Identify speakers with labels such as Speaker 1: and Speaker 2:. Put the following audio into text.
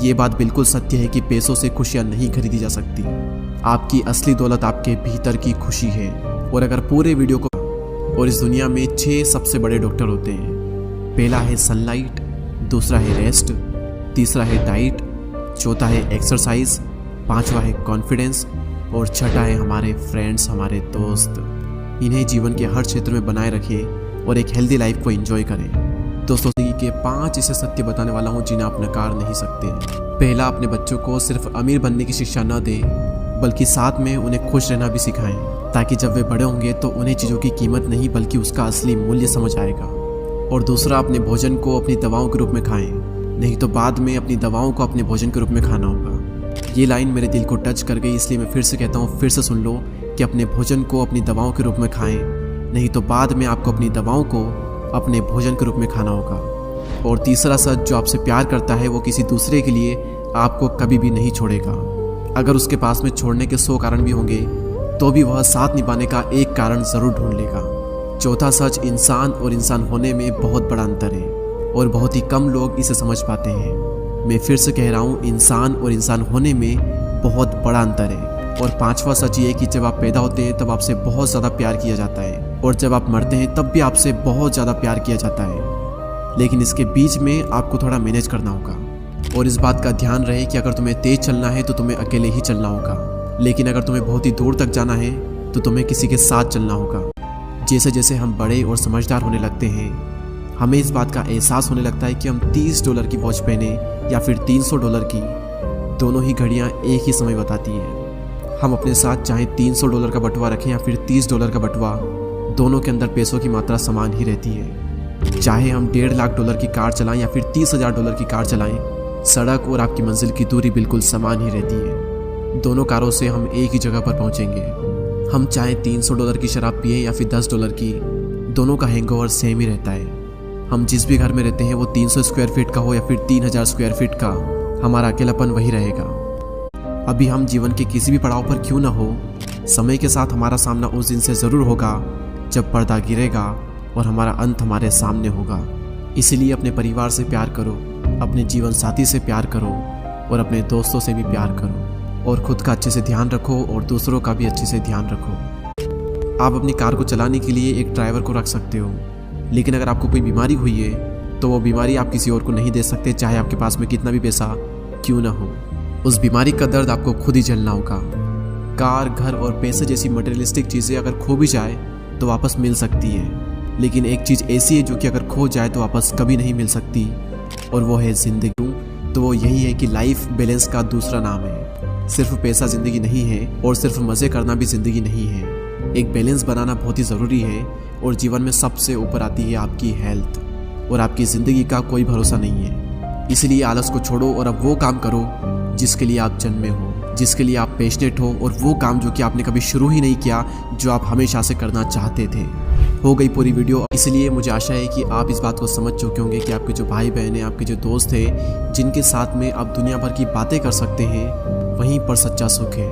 Speaker 1: ये बात बिल्कुल सत्य है कि पैसों से खुशियाँ नहीं खरीदी जा सकती। आपकी असली दौलत आपके भीतर की खुशी है। और अगर पूरे वीडियो को और इस दुनिया में 6 सबसे बड़े डॉक्टर होते हैं। पहला है सनलाइट, दूसरा है रेस्ट, तीसरा है डाइट, चौथा है एक्सरसाइज, पांचवा है कॉन्फिडेंस और छठा है हमारे फ्रेंड्स, हमारे दोस्त। इन्हें जीवन के हर क्षेत्र में बनाए रखें और एक हेल्दी लाइफ को एंजॉय करें। दोस्तों, जिंदगी के 5 ऐसे सत्य बताने वाला हूँ जिन्हें आप नकार नहीं सकते। पहला, अपने बच्चों को सिर्फ अमीर बनने की शिक्षा न दें, बल्कि साथ में उन्हें खुश रहना भी सिखाएं, ताकि जब वे बड़े होंगे तो उन्हें चीज़ों की कीमत नहीं बल्कि उसका असली मूल्य समझ आएगा। और दूसरा, अपने भोजन को अपनी दवाओं के रूप में खाएं, नहीं तो बाद में अपनी दवाओं को अपने भोजन के रूप में खाना होगा। ये लाइन मेरे दिल को टच कर गई, इसलिए मैं फिर से कहता हूँ, फिर से सुन लो कि अपने भोजन को अपनी दवाओं के रूप में खाएं, नहीं तो बाद में आपको अपनी दवाओं को अपने भोजन के रूप में खाना होगा। और तीसरा सच, जो आपसे प्यार करता है वो किसी दूसरे के लिए आपको कभी भी नहीं छोड़ेगा। अगर उसके पास में छोड़ने के 100 कारण भी होंगे तो भी वह साथ निभाने का एक कारण ज़रूर ढूंढ लेगा। चौथा सच, इंसान और इंसान होने में बहुत बड़ा अंतर है और बहुत ही कम लोग इसे समझ पाते हैं। मैं फिर से कह रहा हूँ, इंसान और इंसान होने में बहुत बड़ा अंतर है। और पांचवा सच ये कि जब आप पैदा होते हैं तब आपसे बहुत ज़्यादा प्यार किया जाता है, और जब आप मरते हैं तब भी आपसे बहुत ज़्यादा प्यार किया जाता है। लेकिन इसके बीच में आपको थोड़ा मैनेज करना होगा। और इस बात का ध्यान रहे कि अगर तुम्हें तेज चलना है तो तुम्हें अकेले ही चलना होगा, लेकिन अगर तुम्हें बहुत ही दूर तक जाना है तो तुम्हें किसी के साथ चलना होगा। जैसे जैसे हम बड़े और समझदार होने लगते हैं, हमें इस बात का एहसास होने लगता है कि हम $30 की वॉच पहने या फिर $300 की, दोनों ही घड़ियाँ एक ही समय बताती हैं। हम अपने साथ चाहे $300 का बटुआ रखें या फिर $30 का बटुआ, दोनों के अंदर पैसों की मात्रा समान ही रहती है। चाहे हम $1.5 लाख की कार चलाएं या फिर $30,000 की कार चलाएं, सड़क और आपकी मंजिल की दूरी बिल्कुल समान ही रहती है। दोनों कारों से हम एक ही जगह पर पहुंचेंगे। हम चाहे $300 की शराब पिए या फिर $10 की, दोनों का हैंगओवर सेम ही रहता है। हम जिस भी घर में रहते हैं वो 300 स्क्वायर फीट का हो या फिर 3000 स्क्वायर फीट का, हमारा अकेलापन वही रहेगा। अभी हम जीवन के किसी भी पड़ाव पर क्यों ना हो, समय के साथ हमारा सामना उस दिन से ज़रूर होगा जब पर्दा गिरेगा और हमारा अंत हमारे सामने होगा। इसलिए अपने परिवार से प्यार करो, अपने जीवन साथी से प्यार करो और अपने दोस्तों से भी प्यार करो, और खुद का अच्छे से ध्यान रखो और दूसरों का भी अच्छे से ध्यान रखो। आप अपनी कार को चलाने के लिए एक ड्राइवर को रख सकते हो, लेकिन अगर आपको कोई बीमारी हुई है तो वो बीमारी आप किसी और को नहीं दे सकते, चाहे आपके पास में कितना भी पैसा क्यों ना हो। उस बीमारी का दर्द आपको खुद ही झेलना होगा। कार, घर और पैसे जैसी मटेरियलिस्टिक चीज़ें अगर खो भी जाए तो वापस मिल सकती है, लेकिन एक चीज़ ऐसी है जो कि अगर खो जाए तो वापस कभी नहीं मिल सकती, और वो है ज़िंदगी। तो वो यही है कि लाइफ बैलेंस का दूसरा नाम है। सिर्फ पैसा ज़िंदगी नहीं है और सिर्फ मज़े करना भी ज़िंदगी नहीं है। एक बैलेंस बनाना बहुत ही ज़रूरी है, और जीवन में सबसे ऊपर आती है आपकी हेल्थ, और आपकी ज़िंदगी का कोई भरोसा नहीं है। इसलिए आलस को छोड़ो और अब वो काम करो जिसके लिए आप जन्मे हो, जिसके लिए आप पैशनेट हो, और वो काम जो कि आपने कभी शुरू ही नहीं किया, जो आप हमेशा से करना चाहते थे। हो गई पूरी वीडियो। इसलिए मुझे आशा है कि आप इस बात को समझ चुके होंगे कि आपके जो भाई बहन हैं, आपके जो दोस्त हैं, जिनके साथ में आप दुनिया भर की बातें कर सकते हैं, वहीं पर सच्चा सुख है।